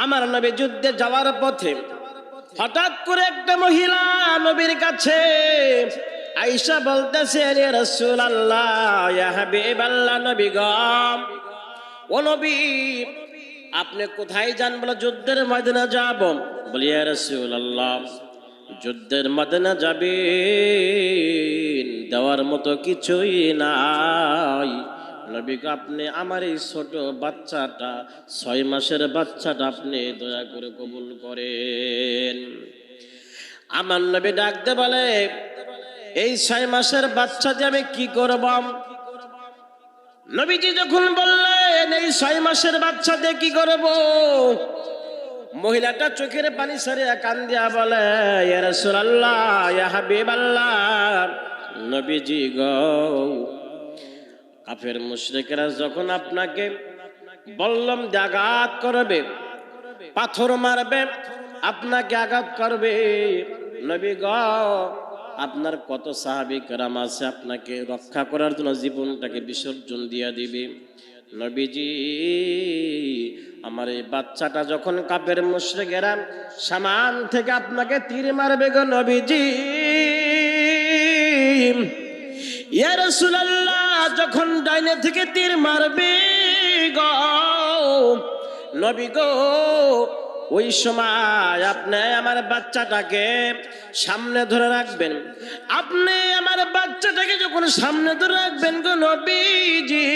আমার নবী যুদ্ধে যাওয়ার পথে হঠাৎ করে একটা মহিলা নবীর কাছে আয়েশা বলতেছে, ইয়া রাসূলুল্লাহ, ইয়া হাবিবাল্লাহ, নবী গো, ও নবী, আপনি কোথায় যান? বলে যুদ্ধের ময়দানে যাব। বলি, ইয়া রাসূলুল্লাহ, যুদ্ধের ময়দানে যাবেন, দেওয়ার মতো কিছুই নাই। নবী গো, আপনি আমার এই ছোট বাচ্চাটা, 6 মাসের বাচ্চাটা আপনি দয়া করে কবুল করেন। আমার নবী ডাকতে বলে, এই 6 মাসের বাচ্চা দিয়ে আমি কি করব? নবীজি যখন বললেন এই 6 মাসের বাচ্চা দিয়ে কি করব, মহিলাটা চোখের পানি সরিয়ে কান্দিয়া বলে, ইয়া রাসূলুল্লাহ, ইয়া হাবিবাল্লাহ, নবীজি গো, কাফের মুশরিকরা যখন আপনাকে বললাম যে আঘাত করবে, পাথর মারবে, আপনাকে আঘাত করবে, নবী গো, আপনার কত সাহাবী কেরাম আছে আপনাকে রক্ষা করার জন্য জীবনটাকে বিসর্জন দিয়ে দিবে। নবীজি, আমার এই বাচ্চাটা যখন কাফের মুশরিকেরা সামান থেকে আপনাকে তীর মারবে গো নবীজি, ইয়া রাসূলুল্লাহ, যখন ডাইনে থেকে তীর মারবে গো নবী গো, ওই সময় আপনি আমার বাচ্চাটাকে সামনে ধরে রাখবেন। আপনি আমার বাচ্চাটাকে যখন সামনে ধরে রাখবেন গো নবীজি,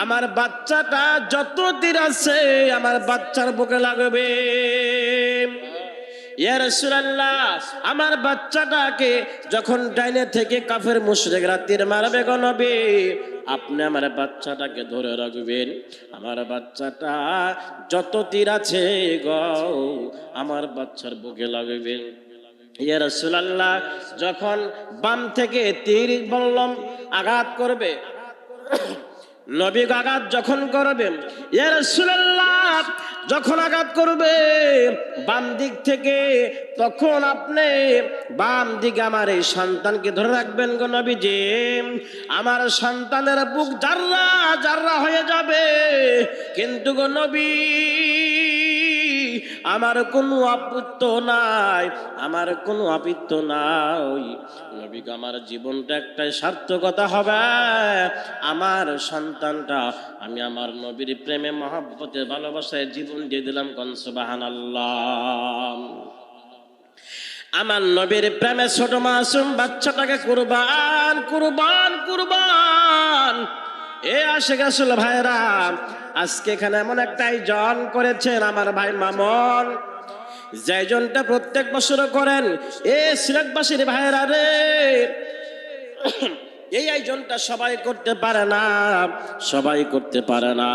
আমার বাচ্চাটা যত তীর আছে আমার বাচ্চার বুকে লাগবে। ইয়া রাসূলুল্লাহ, আমার বাচ্চাটাকে যখন ডাইনে থেকে কাফের মুশরিকরা তীর মারবে গো নবী, আপনি আমার বাচ্চাটাকে ধরে রাখবেন। আমার বাচ্চাটা যত তীর আছে গো আমার বাচ্চার বুকে লাগবে। ইয়া রাসূলুল্লাহ, যখন বাম থেকে তীর বললাম আঘাত করবে, নবী আঘাত যখন করবে, ইয়া রাসূলুল্লাহ, যখন আঘাত করবে বাম দিক থেকে, তখন আপনি বাম দিকে আমার এই সন্তানকে ধরে রাখবেন গো নবীজি। আমার সন্তানের বুক জাররা জাররা হয়ে যাবে, কিন্তু গো নবী, আমার কোনো আপত্তি নাই, আমার কোনো আপত্তি নাই। নবী গো, আমার জীবনটা একটাই সার্থকতা হবে, আমার সন্তানটা আমি আমার নবীর প্রেমে মহব্বতে ভালোবাসায় জীবন দিয়ে দিলাম। কোন সুবহানাল্লাহ। আমার নবীর প্রেমে ছোট মাসুম বাচ্চাটাকে কুরবান কুরবান কুরবান। এ আশিক রাসূল ভাইরা, আজকে এখানে এমন একটা আয়োজন করেছেন আমার ভাই মামুন, যে আয়োজনটা প্রত্যেক বছর করেন। এ সিলেটবাসীর ভাইরা রে, এই আয়োজনটা সবাই করতে পারে না, সবাই করতে পারে না।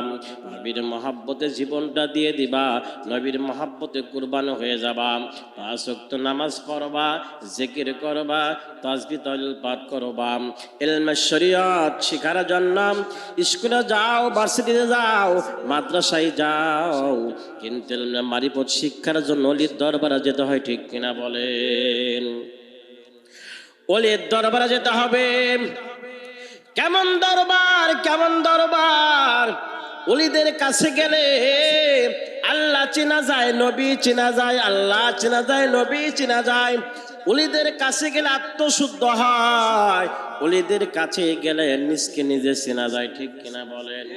নবীর মহব্বতে জীবনটা দিয়ে দিবা, নবীর মহব্বতে কুরবান হয়ে যাবা। 5 ওয়াক্ত নামাজ পড়বা, জিকির করবা, তাসবিহ তাহলিল পাঠ করবা, ইলমে শরীয়ত শিখার জন্য স্কুলে যাও, ভার্সিটিতে যাও, মাদ্রাসায় যাও, কিন্তু ইলমে মারিফত শিক্ষার জন্য ওলির দরবারে যেতে হয়, ঠিক কিনা বলেন? ওলির দরবারে যেতে হবে। কেমন দরবার, কেমন দরবার! ওলিদের কাছে গেলে আল্লাহ চেনা যায়, নবী চেনা যায়, আল্লাহ চেনা যায়, নবী চেনা যায়। ওলিদের কাছে গেলে আত্মশুদ্ধ হয়, ওলিদের কাছে গেলে নিজকে নিজে চেনা যায়, ঠিক কিনা বলেন?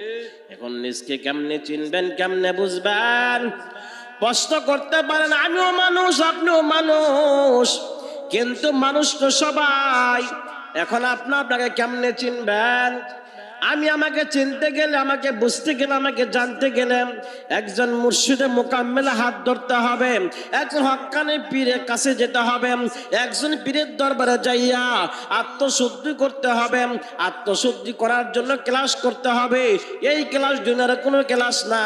এখন নিজকে কেমনে চিনবেন, কেমনে বুঝবেন? প্রশ্ন করতে পারেন, আমিও মানুষ, আপনিও মানুষ, কিন্তু মানুষ তো সবাই। এখন আপনাকে কেমনে চিনবেন? আমি আমাকে চিনতে গেলে, আমাকে বুঝতে গেলে, আমাকে জানতে গেলে একজন মুর্শিদে মোকাম্মেলে হাত ধরতে হবে, একজন হক্কানি পীরের কাছে যেতে হবে, একজন পীরের দরবারে যাইয়া আত্মশুদ্ধি করতে হবে। আত্মশুদ্ধি করার জন্য ক্লাস করতে হবে। এই ক্লাস দুনিয়ার কোনো ক্লাস না,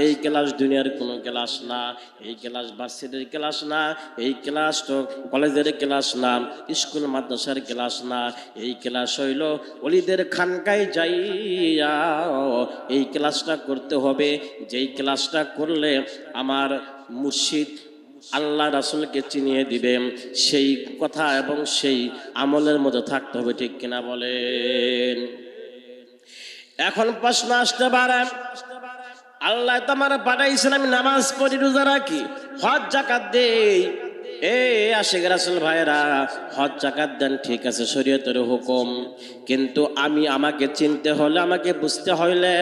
এই ক্লাস দুনিয়ার কোনো ক্লাস না, এই ক্লাস ভার্সিটির ক্লাস না, এই ক্লাস তো কলেজের ক্লাস না, স্কুল মাদ্রাসার ক্লাস না। এই ক্লাস হইল ওলিদের খানকায় যাইয়া এই ক্লাসটা করতে হবে, যেই ক্লাসটা করলে আমার মুর্শিদ আল্লাহ রাসূলকে চিনিয়ে দিবে, সেই কথা এবং সেই আমলের মধ্যে থাকতে হবে, ঠিক কিনা বলেন? এখন প্রশ্ন আসতে পারে, আল্লাহ তোমার পাঠাইছেন আমি নামাজ পড়ি, রোজা রাখি, হজ যাকাত দেই। আশিক রাসূল ভাইরা, হজ যাকাত দেন, ঠিক আছে, শরীয়তের হুকুম। কিন্তু আমাকে চিনতে হলে, আমাকে বুঝতে হইলে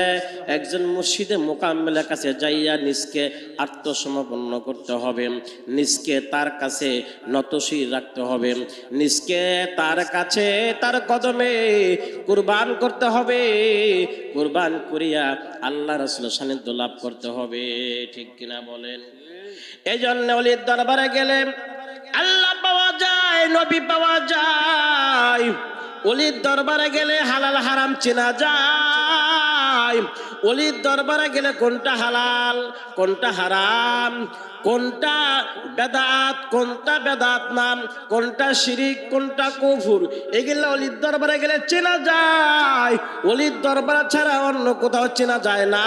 একজন মুর্শিদে মুকাম্মেলের কাছে যাইয়া নিজকে আত্মসমর্পণ করতে হবে, নিজকে তার কাছে নতশির রাখতে হবে, নিজকে তার কাছে তার কদমে কুরবান করতে হবে। কুরবান করিয়া আল্লাহ রাসূলের সান্নিধ্য লাভ করতে হবে। ঠিক কিনা বলেন? এই জন্য ওলির দরবারে গেলে আল্লাহ পাওয়া যায়, নবী পাওয়া যায়। ওলির দরবারে গেলে হালাল হারাম চেনা যায়। ওলির দরবারে গেলে কোনটা হালাল, কোনটা হারাম, কোনটা বেদাত, কোনটা বেদাত নাম, কোনটা শিরিক, কোনটা কুফর, এগুলো ওলির দরবারে গেলে চেনা যায়। ওলির দরবার ছাড়া অন্য কোথাও চেনা যায় না।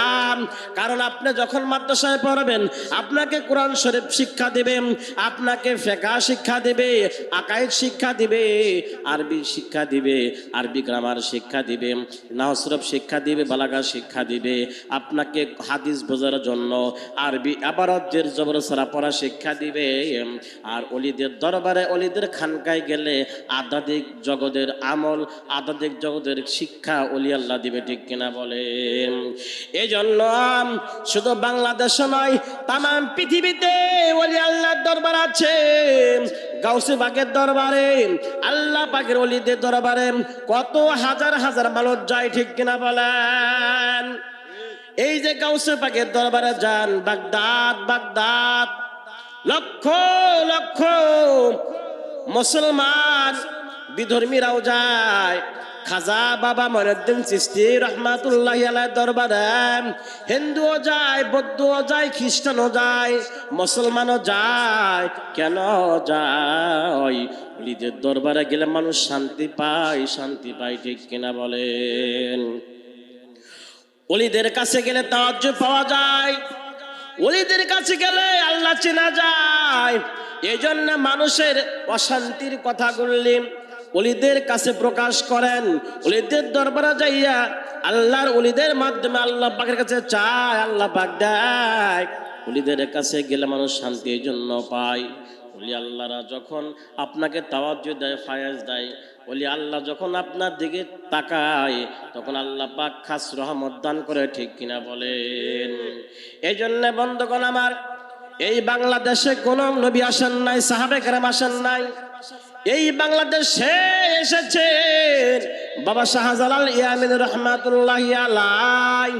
কারণ আপনি যখন মাদ্রাসায় পড়বেন, আপনাকে কোরআন শরীফ শিক্ষা দিবে, আপনাকে ফিকহ শিক্ষা দিবে, আকাইদ শিক্ষা দিবে, আরবি শিক্ষা দিবে, আরবি গ্রামার শিক্ষা দিবে, নাহও সরফ শিক্ষা দিবে, বালাগা শিক্ষা দিবে, আপনাকে হাদিস বোঝার জন্য আরবি ইবারত জের জবর ছাড়া পড়া শিক্ষা দিবে। আর ওলিদের দরবারে, ওলিদের খানকায় গেলে আধ্যাত্মিক জগতের আমল, আধ্যাত্মিক জগতের শিক্ষা ওলি আল্লাহ দিবে। ঠিক কিনা বলেন? এই জন্য শুধু বাংলাদেশে নয়, তাম পৃথিবীতে ওলি আল্লাহর দরবার আছে। গাউসে পাকের দরবারে, আল্লাহ পাকের ওলিদের দরবারে কত হাজার হাজার মানুষ যায়। ঠিক কিনা বলেন? এই যে গাউসে পাকের দরবারে যান, বাগদাদ বাগদাদ, লক্ষ লক্ষ মুসলমান বিধর্মীরাও যায়। খাজা বাবা মঈনুদ্দিন চিশতি রহমাতুল্লাহি আলাইহির দরবারে হিন্দুও যায়, বৌদ্ধও যায়, খ্রিস্টানও যায়, মুসলমানও যায়। কেন যায়? ওলিদের দরবারে গেলে মানুষ শান্তি পায়, শান্তি পায়। ঠিক কিনা বলেন? ওলিদের কাছে গেলে তাওয়াজ্জুহ পাওয়া যায়, ওলিদের কাছে গেলে আল্লাহ চেনা যায়। এই জন্য মানুষের অশান্তির কথাগুলি ওলিদের কাছে প্রকাশ করেন। ওলিদের দরবারে যাইয়া আল্লাহর ওলিদের মাধ্যমে আল্লাহ পাকের কাছে চায়, আল্লাহ পাক দেয়। ওলিদের কাছে গেলে মানুষ শান্তি এই জন্য পায়। ওলি আল্লাহরা যখন আপনাকে তাওয়াজ্জুহ দেয়, ফায়েজ দেয়, ওলি আল্লাহ যখন আপনার দিকে তাকায়, তখন আল্লাহ পাক খাস রহমত দান করে। ঠিক কিনা বলেন? এই জন্য বন্ধুগণ আমার, এই বাংলাদেশে কোন নবী আসেন নাই, সাহাবে কেরাম আসেন নাই। এই বাংলাদেশে এসেছেন বাবা শাহজালাল ইয়ামিন রহমাতুল্লাহি আলাইহি,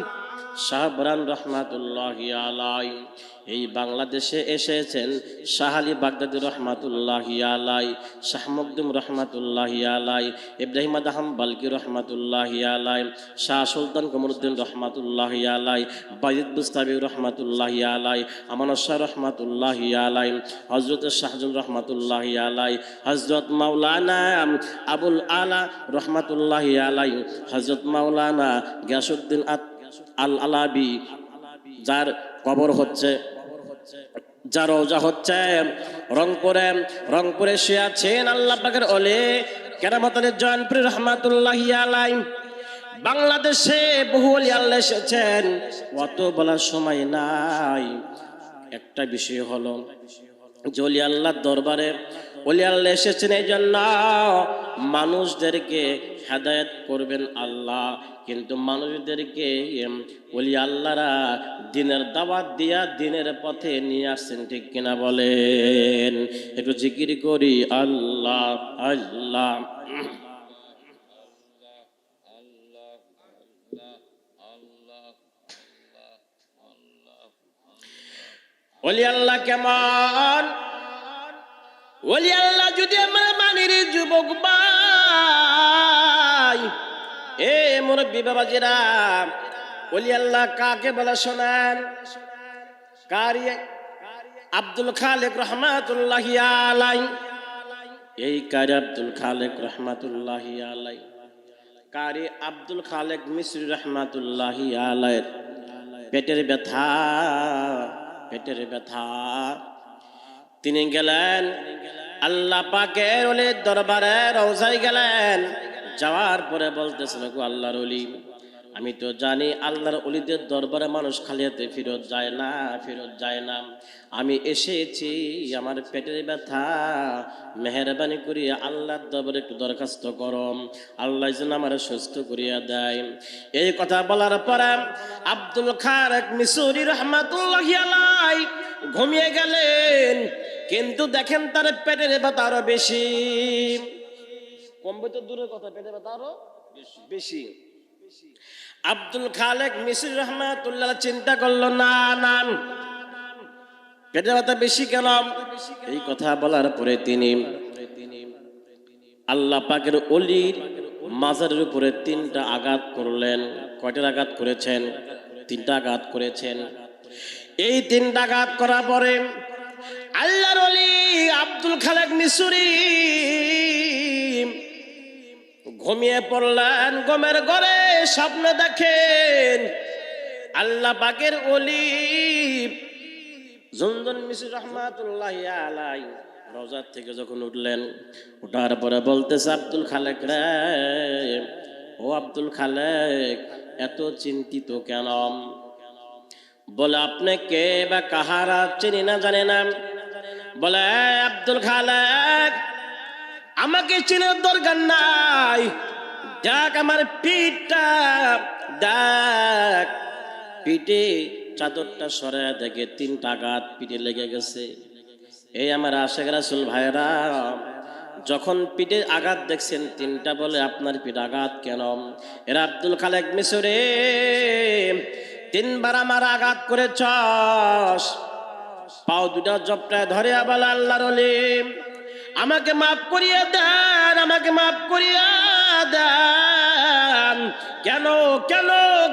শাহবরান রহমাতুল্লাহি আলাইহি। এই বাংলাদেশে এসেছেন শাহ আলী বাগদাদী রহমাতুল্লাহি আলাইহি, শাহ মখদুম রহমাতুল্লাহি আলাইহি, ইব্রাহিম আদহাম বালকি রহমাতুল্লাহি আলাইহি, শাহ সুলতান কমরুদ্দিন রহমাতুল্লাহি আলাইহি, বাইজিদ বুস্তামি রহমাতুল্লাহি আলাইহি, আমানত শাহ রহমাতুল্লাহি আলাইহি, হযরত শাহজান রহমাতুল্লাহি আলাইহি, হযরত মাওলানা আবুল আলা রহমাতুল্লাহি আলাইহি, হযরত মাওলানা গিয়াসউদ্দিন আল আলাবি, যার কবর হচ্ছে, যার রওজা হচ্ছে রংপুরে সে আছেন আল্লাহ পাকের ওলি কেরামত আলী জয়নপুরি রহমাতুল্লাহি আলাইহি। বাংলাদেশে বহু ওলি আল্লাহ এসেছেন, অত বলার সময় নাই। একটা বিষয় হলো যে ওলি আল্লাহর দরবারে ওলি আল্লাহ এসেছেন এই জন্য মানুষদেরকে হেদায়েত করবেন আল্লাহ, কিন্তু মানুষদেরকে ওলি আল্লাহরা দিনের দাওয়াত দিয়া দিনের পথে নিয়ে আসছেন। ঠিক কিনা বলেন? একটু জিকির করি আল্লাহ আল্লাহ। ওলি আল্লাহ কেমন? ওলি আল্লাহ যদি আমরা মানি রে যুবক ভাই, এ মুরব্বী বাবাজিরা, ওলি আল্লাহ কাকে বলে শোনেন? কারি আব্দুল খালেক রহমাতুল্লাহি আলাইহি। এই কারি আব্দুল খালেক রহমাতুল্লাহি আলাইহি, কারি আব্দুল খালেক মিসরি রহমাতুল্লাহি আলাইহি পেটের ব্যথা, তিনি গেলেন আল্লাহ পাকের ওলির দরবারে, রওজায় গেলেন। যাওয়ার পরে বলতেছেন, গো আল্লাহর ওলি, আমি তো জানি আল্লাহর ওলিদের দরবারে মানুষ খালি হাতে ফেরত যায় না, ফেরত যায় না। আমি এসেছি, আমার পেটের ব্যথা, মেহেরবানি করিয়া আল্লাহর দরবারে একটু দরখাস্ত করম, আল্লাহ যেন আমার সুস্থ করিয়া দেয়। এই কথা বলার পরে আব্দুল খালেক মিসরি রহমাতুল্লাহি আলাইহি ঘুমিয়ে গেলেন। কিন্তু দেখেন তার পেটের ব্যথা আরো বেশি, কমবে তো দূরের কথা, পেটের ব্যথা আরো বেশি। আব্দুল খালেক মিসরি রহমাতুল্লাহ চিন্তা করলো, না না, পেটের ব্যথা বেশি কেন? এই কথা বলার পরে তিনি আল্লাহ পাকের ওলির মাজারের উপরে 3টা আঘাত করলেন। কয়টা আঘাত করেছেন? 3টা আঘাত করেছেন। এই 3টা আঘাত করার পরে আল্লাহর ওলি আব্দুল খালেক মিসরি ঘুমিয়ে পড়লেন। ঘুমের ঘরে স্বপ্ন দেখেন আল্লাহ পাকের ওলি জুনদুন মিসরি রহমাতুল্লাহি আলাইহি রওজা থেকে যখন উঠলেন, উঠার পরে বলতেছে, আব্দুল খালেক রে, ও আব্দুল খালেক, এত চিন্তিত কেন? বলে, আপনি কে বা কাহারা চিনি না, জানে না। বলে, আব্দুল খালেক, আমাকে চেনার দরকার নাই, দেখ আমার পিঠটা, দেখ পিঠে চাদরটা সরে দেখে 3টা আঘাত পিঠে লেগে গেছে। এই আমার আশেখ রাসূল ভাইরা, যখন পিঠে আঘাত দেখছেন 3টা, বলে আপনার পিঠে আঘাত কেন? এরা আব্দুল খালেক মিসরি 3বার আমার আঘাত করেছস। পাও 2টা জপটায় ধরে বলে, আল্লাহর ওলি আমাকে মাফ করিয়া দেন, আমাকে মাফ করিয়া দেন। কেন কেন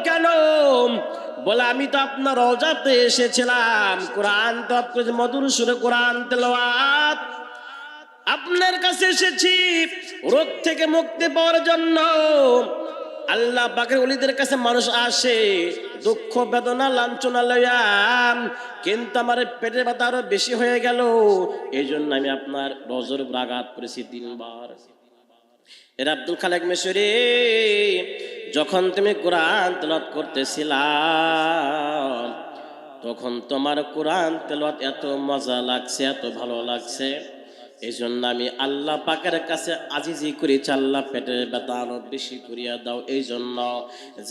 কেন? বলে, আমি তো আপনার রওজাতে এসেছিলাম, কোরআন তেলাওয়াত করেছি, মধুর সুরে কোরআন তেলাওয়াত, আপনার কাছে এসেছি রোগ থেকে মুক্তি পাওয়ার জন্য। আল্লাহ পাকের ওলিদের কাছে মানুষ আসে দুঃখ বেদনা লাঞ্ছনা লইয়া, কিন্তু আমার পেটের ব্যথা আরো বেশি হয়ে গেল, এই জন্য আমি আপনার রওজার উপর আঘাত করেছি 3বার। এর আব্দুল খালেক মিসরি, যখন তুমি কোরআন তেলাওয়াত করতেছিলা, তখন তোমার কোরআন তেলাওয়াত এত মজা লাগছে, এত ভালো লাগছে, এই জন্য আমি আল্লাহ পাকের কাছে আজিজি করেছি, আল্লাহ পেটের ব্যথা আরো বেশি করিয়া দাও। এই জন্য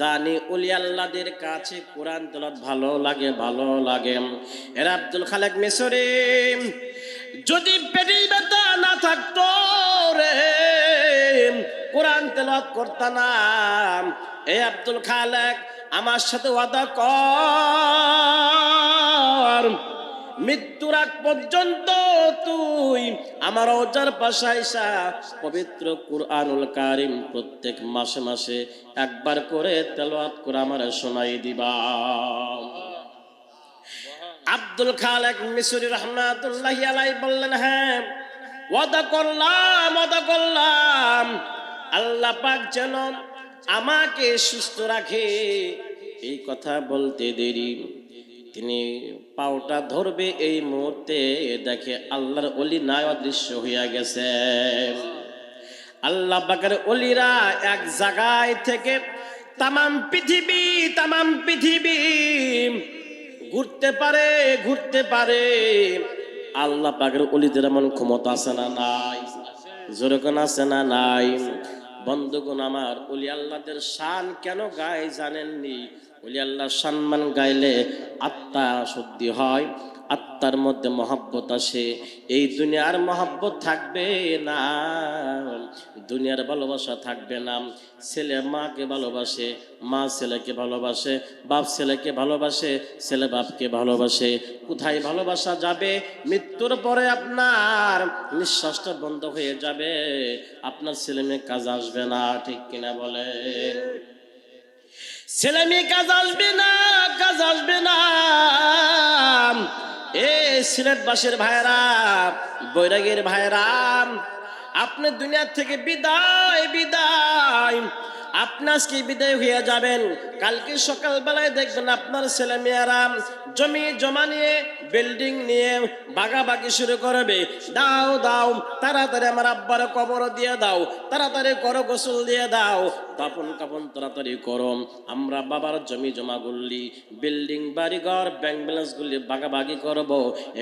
জানি ওলি আল্লাহদের কাছে কোরআন তেলাওয়াত ভালো লাগে, ভালো লাগে। এর আব্দুল খালেক মিসরি, যদি পেটের ব্যথা না থাকতো রে, কোরআন তেলাওয়াত করতা না। এই আব্দুল খালেক, আমার সাথে ওয়াদা কর, মৃত্যুর আগ পর্যন্ত তুই আমার রওজার পাশে আইসা পবিত্র কুরআনুল কারীম প্রত্যেক মাসে মাসে একবার করে তেলাওয়াত করে আমার শোনাই দিবা। আব্দুল খালেক মিসরি রহমাতুল্লাহি আলাইহি বললেন, হ্যাঁ ওয়াদা করলাম, ওয়াদা করলাম, আল্লাহ পাক যেন আমাকে সুস্থ রাখে। এই কথা বলতে দেরি, তিনি পাওটা ধরবে, এই মুহূর্তে দেখে আল্লাহর ওলি নাই অদৃশ্য হইয়া গেছে। আল্লাহ পাকের ওলিরা এক জায়গায় থেকে তামাম পৃথিবী ঘুরতে পারে, ঘুরতে পারে। আল্লাহ পাকের ওলিদের এমন ক্ষমতা আছে না নাই? যেরকম আছে না নাই? বন্ধুগণ আমার, ওলি আল্লাহদের শান কেন গায় জানেননি? ওলি আল্লাহর সম্মান গাইলে আত্মা শুদ্ধি হয়, আত্মার মধ্যে মহব্বত আসে। এই দুনিয়ার মহব্বত থাকবে না, দুনিয়ার ভালোবাসা থাকবে না। ছেলে মাকে ভালোবাসে, মা ছেলেকে ভালোবাসে, বাপ ছেলেকে ভালোবাসে, ছেলে বাপকে ভালোবাসে। কোথায় ভালোবাসা যাবে? মৃত্যুর পরে আপনার নিঃশ্বাসটা বন্ধ হয়ে যাবে, আপনার ছেলে মেয়ে কাজ আসবে না, ঠিক কিনা বলে? ছেলে মেয়ে কাজ আসবে না, কাজ আসবে না। এ সিলেটবাসীর ভাইরা, বৈরাগীর ভাইরা, আপনি দুনিয়া থেকে বিদায়, বিদায়। আপনি আজকে বিদায় হয়ে যাবেন, কালকে সকালবেলায় দেখবেন আপনার ছেলে মেয়েরা জমি জমা নিয়ে বিল্ডিং নিয়ে বাগাবাগি শুরু করবে, দাও দাও তাড়াতাড়ি আমার আব্বার কবর দিয়ে দাও, তাড়াতাড়ি করো, গোসল দিয়ে দাও, দাফন কাফন তাড়াতাড়ি করো। আমরা বাবার জমি জমা গুলি, বিল্ডিং বাড়িঘর ব্যাংক ব্যালেন্স গুলি বাগাবাগি করব,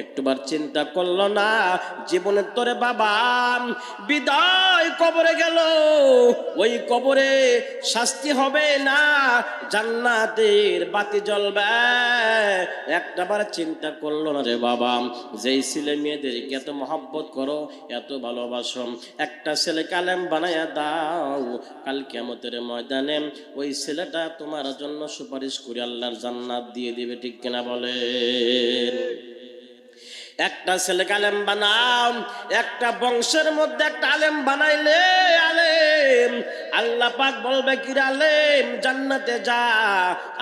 একটুবার চিন্তা করলো না জীবনের তোরে বাবা বিদায় কবরে গেল, ওই কবরে শাস্তি হবে না, জান্নাতের বাতি জ্বলবে। একটাবার চিন্তা করলো না রে বাবা, যেই ছেলে মেয়েদেরকে এত মহব্বত করো, এত ভালোবাসো, একটা ছেলেকে আলেম বানায়া দাও, কাল কিয়ামতের ময়দানে ওই ছেলেটা তোমার জন্য সুপারিশ করে আল্লাহর জান্নাত দিয়ে দিবে, ঠিক কিনা বলেন? একটা ছেলেকে আলেম বানাও, একটা বংশের মধ্যে একটা আলেম বানাইলে আলেম, আল্লাহ পাক বলবে কি রে আলেম জান্নাতে যা,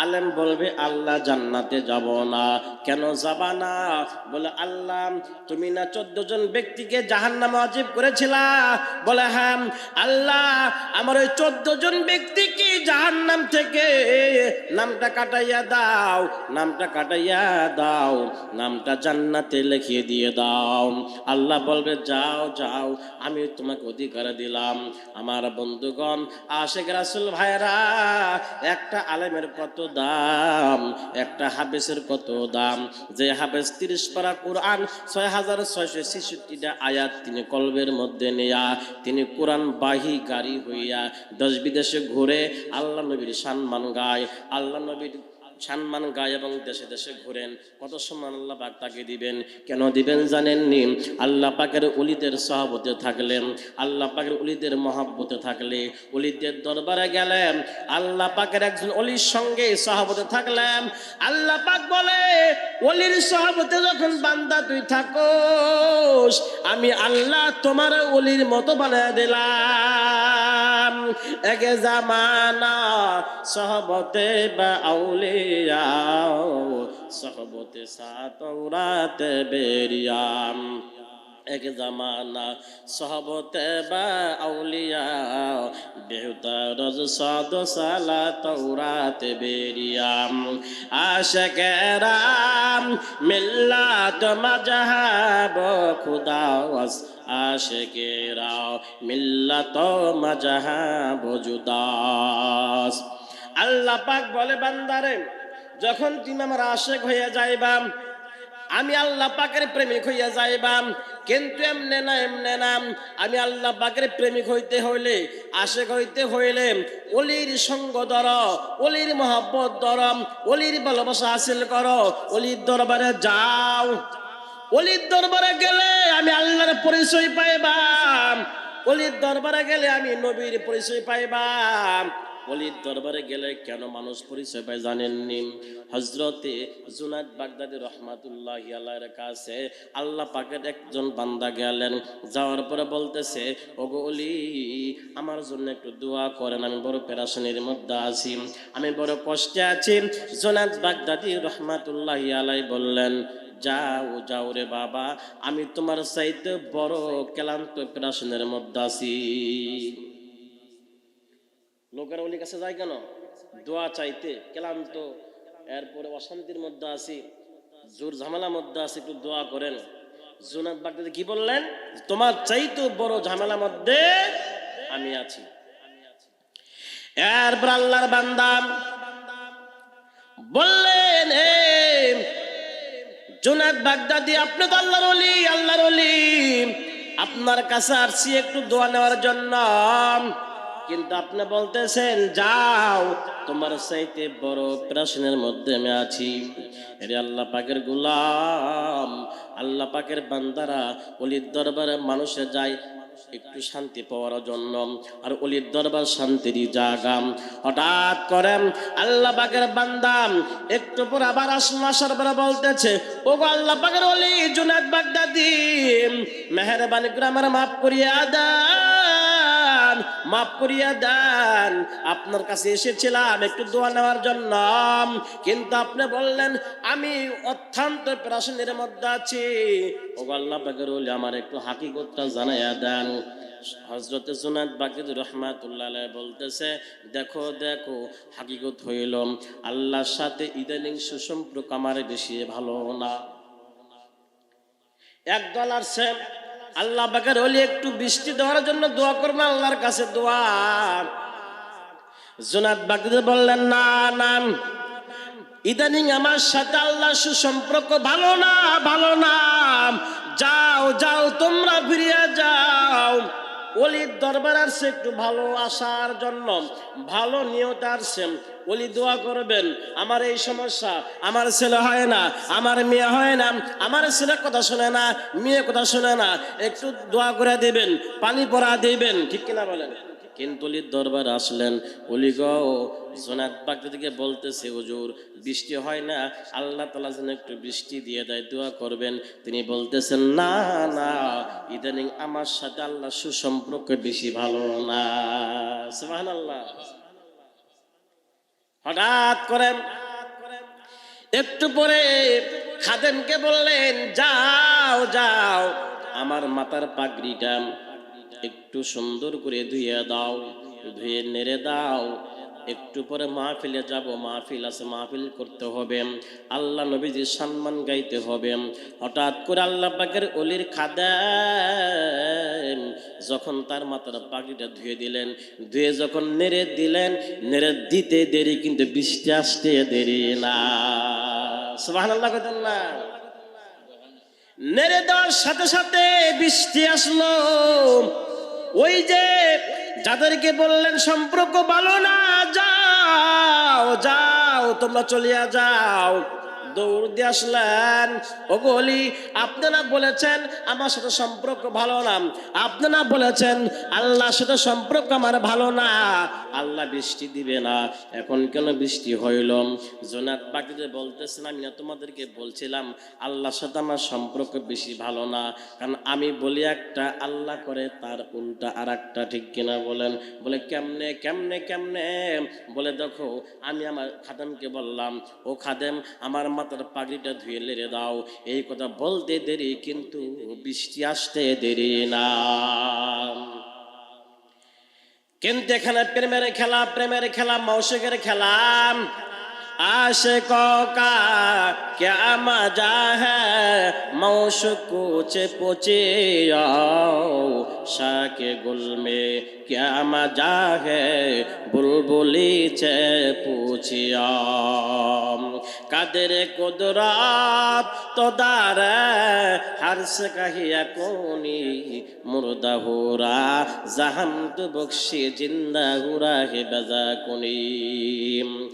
আলেম বলবে আল্লাহ জান্নাতে যাব না। কেন যাবা না? বলে আল্লাহ তুমি না 14 জন ব্যক্তিকে জাহান্নামে ওয়াজিব করেছিলা। বলে হ্যাঁ আল্লাহ, আমার ওই 14 জন ব্যক্তিকে জাহান্নাম থেকে নামটা কাটাইয়া দাও, নামটা কাটাইয়া দাও, নামটা জান্নাতে লিখিয়ে দিয়ে দাও। আল্লাহ বলবে যাও যাও, আমি তোমাকে অধিকার দিলাম। আমার বন্ধুগণ, আশিক রাসূল ভাইরা, একটা আলেমের কত দাম, একটা হাফেজের কত দাম। যে হাফেজ 30 পারা কোরআন 6666টা আয়াত তিনি কলবের মধ্যে নেয়া, তিনি কোরআন বাহী গাড়ি হইয়া দেশ বিদেশে ঘুরে আল্লাহ নবীর সম্মান গায়, আল্লাহ নবীর সম্মান গায় এবং দেশে দেশে ঘুরেন। কত সম্মান আল্লাহ পাক তাকে দিবেন। কেন দিবেন জানেননি? আল্লাহ পাকের ওলিদের সহবতে থাকলেন, আল্লাহ পাকের ওলিদের মহব্বতে থাকলে, ওলিদের দরবারে গেলেন, আল্লাহ পাকের একজন ওলির সঙ্গে সহবতে থাকলেন, আল্লাহ পাক বলে ওলির সহবতে যখন বান্দা তুই থাকোস, আমি আল্লাহ তোমার ওলির মতো বানিয়ে দিলাম। একে জামানা সহবতে বা আউলিয়া, সহবতে সাতরাতে বেরিয়াম। এক জামানা সহবতে বা আউলিয়া, বেহুদারজ সাদ সালা তৌরাতে বেরিয়াম। আশকেরাম মিল্লাত মাযহাব খুদাওয়াস, আশকেরা মিল্লাত মাযহাব জুদাস। আল্লাহ পাক বলে বান্দারে, যখন তুমি আমার আশিক হইয়া যাইবা, আমি আল্লাহ পাকের প্রেমিক হইয়া যাইবাম, কিন্তু এমনে না এমনে না, আমি আল্লাহ পাকের প্রেমিক হইতে হইলে, আশিক হইতে হইলে ওলির সঙ্গ ধর, ওলির মহব্বত ধর, ওলির ভালোবাসা হাসিল করো, ওলির দরবারে যাও। ওলির দরবারে গেলে আমি আল্লাহর পরিচয় পাইবাম, ওলির দরবারে গেলে আমি নবীর পরিচয় পাইবাম। ওলির দরবারে গেলে কেন মানুষ পরিচয় পায় জানেননি? হযরতে জুনায়েদ বাগদাদী রহমাতুল্লাহি আলাইহির কাছে আল্লাহ পাকের একজন বান্দা গেলেন, যাওয়ার পরে বলতেছে, ওগো ওলি, আমার জন্য একটু দোয়া করেন, আমি বড় পেরেশানির মধ্যে আছি, আমি বড় কষ্টে আছি। জুনায়েদ বাগদাদী রহমাতুল্লাহি আলাইহি বললেন, যাও যাও রে বাবা, আমি তোমার চাইতে বড় ক্লান্ত পেরেশানির মধ্যে আছি। লোকের ওলির কাছে যায় কেন? দোয়া চাইতে। ক্লান্ত, এরপরে অশান্তির মধ্যে আছি, জোর ঝামেলার মধ্যে আছি, একটু দোয়া করেন। জুনায়েদ বাগদাদী কি বললেন? তোমার চাইতে বড় ঝামেলার মধ্যে আমি আছি। এরপর আল্লাহর বান্দা বললেন, জুনায়েদ বাগদাদী, আপনি তো আল্লাহর ওলি, আল্লাহর ওলি, আপনার কাছে আসছি একটু দোয়া নেওয়ার জন্য, কিন্তু আপনি বলতেছেন যাও, তোমার চাইতে বড় প্রশ্নের মধ্যে আমি আছি। এরে আল্লাহ পাকের গোলাম, আল্লাহ পাকের বান্দারা ওলির দরবারে মানুষে যায় একটু শান্তি পাওয়ার জন্য, আর ওলির দরবার শান্তির জায়গা। হঠাৎ করে আল্লাহ পাকের বান্দা একটু পর আবার আসার পরে বলতেছে, ওগো আল্লাহ পাকের ওলি জুনায়েদ বাগদাদী, মেহেরবানি করে আমার মাফ করিয়া দেন, মাফ করিয়া দেন, আপনার কাছে এসেছিলাম একটু দোয়া নেওয়ার জন্য, কিন্তু আপনি বললেন আমি অত্যন্ত পেরেশানির মধ্যে আছি। ওগো আল্লাহ পাকের ওলি, আমার একটু হাকিকতটা জানাইয়া দেন। হযরতে জুনায়েদ বাগদাদী রাহমাতুল্লাহ আলাইহি বলতেছে, দেখো দেখো, হাকিকত হইল আল্লাহর সাথে ইদানিং সুসম্পর্ক আমার বেশি ভালো না। একদল আসছে, আল্লাহ পাকের ওলি একটু বৃষ্টি দেওয়ার জন্য দোয়া করবেন, আল্লাহর কাছে দোয়া। জুনায়েদ বাগদাদি বললেন, না না, ইদানিং আমার সাথে আল্লাহ সুসম্পর্ক ভালো না, ভালো না, যাও যাও তোমরা ফিরিয়ে যাও। ওলির দরবার আসছে একটু ভালো আসার জন্য, ভালো নিয়ত আসছেন। ওলি দোয়া করবেন, আমার এই সমস্যা, আমার ছেলে হয় না, আমার মেয়ে হয় না, আমার ছেলে কথা শোনে না, মেয়ে কথা শোনে না, একটু দোয়া করে দিবেন, পানি পড়া দিবেন, ঠিক কিনা বলেন? কিন্তু অলির দরবার আসলেন, অলি গো জুনায়েদ বাগদাদিকে বলতেছে, হুজুর বৃষ্টি হয় না, আল্লাহ তাআলা যেন একটু বৃষ্টি দিয়ে দেয়, দোয়া করবেন। তিনি বলতেছেন, না না, ইদানিং আমার সাথে আল্লাহ সুসম্পর্ক বেশি ভালো না। সুবহানাল্লাহ। হঠাৎ করে একটু পরে খাদেমকে বললেন, যাও যাও আমার মাথার পাগড়িটা একটু সুন্দর করে ধুইয়ে দাও, ধুয়ে নেড়ে দাও। একটু পরে মাহফিলে যাব, মাহফিল আছে, মাহফিল করতে হবে, আল্লাহ নবীজির সম্মান গাইতে হবে। হঠাৎ করে আল্লাহ পাকের ওলির খাদেম যখন তার মাথার পাগড়িটা ধুয়ে দিলেন, ধুয়ে যখন নেড়ে দিলেন, নেড়ে দিতে দেরি কিন্তু বৃষ্টি আসতে দেরি না। সুবহানাল্লাহ কইতেন না? নেড়ে দেওয়ার সাথে সাথে বৃষ্টি আসলো। ওই যে যাদেরকে বললেন সম্পর্ক ভালো না, যাও যাও তোমরা চলিয়া যাও, দৌড় দিয়ে আসলেন। ও গলি, আপনারা বলেছেন আমার সাথে সম্পর্ক ভালো না, আপনারা বলেছেন আল্লাহর সাথে সম্পর্ক আমার ভালো না, আল্লাহ বৃষ্টি দিবে না, এখন কেন বৃষ্টি হইল? জুনায়েদ বাগদাদি বলতেছেন, আমি না তোমাদেরকে বলছিলাম আল্লাহর সাথে আমার সম্পর্ক বেশি ভালো না, কারণ আমি বলি একটা, আল্লাহ করে তার উল্টা আর একটা, ঠিক কিনা বলেন? বলে কেমনে কেমনে কেমনে? বলে দেখো, আমি আমার খাদেমকে বললাম, ও খাদেম আমার মাথার পাগড়িটা ধুয়ে লেড়ে দাও, এই কথা বলতে দেরি কিন্তু বৃষ্টি আসতে দেরি না। কিন্তু এখানে প্রেমের খেলা, প্রেমের খেলা, মৌসুকের খেলা। आशिकों का क्या मजा है, मौशुक पूछे पूछे आओ, शाके गुल में क्या मजा है, बुलबुली चे पूछिया। कादर कुदरत तो दार हर से कहिया कोनी, मुर्दा हो रहा जहम तो बख्शी जिंदा हो रहा है बजा कोनी।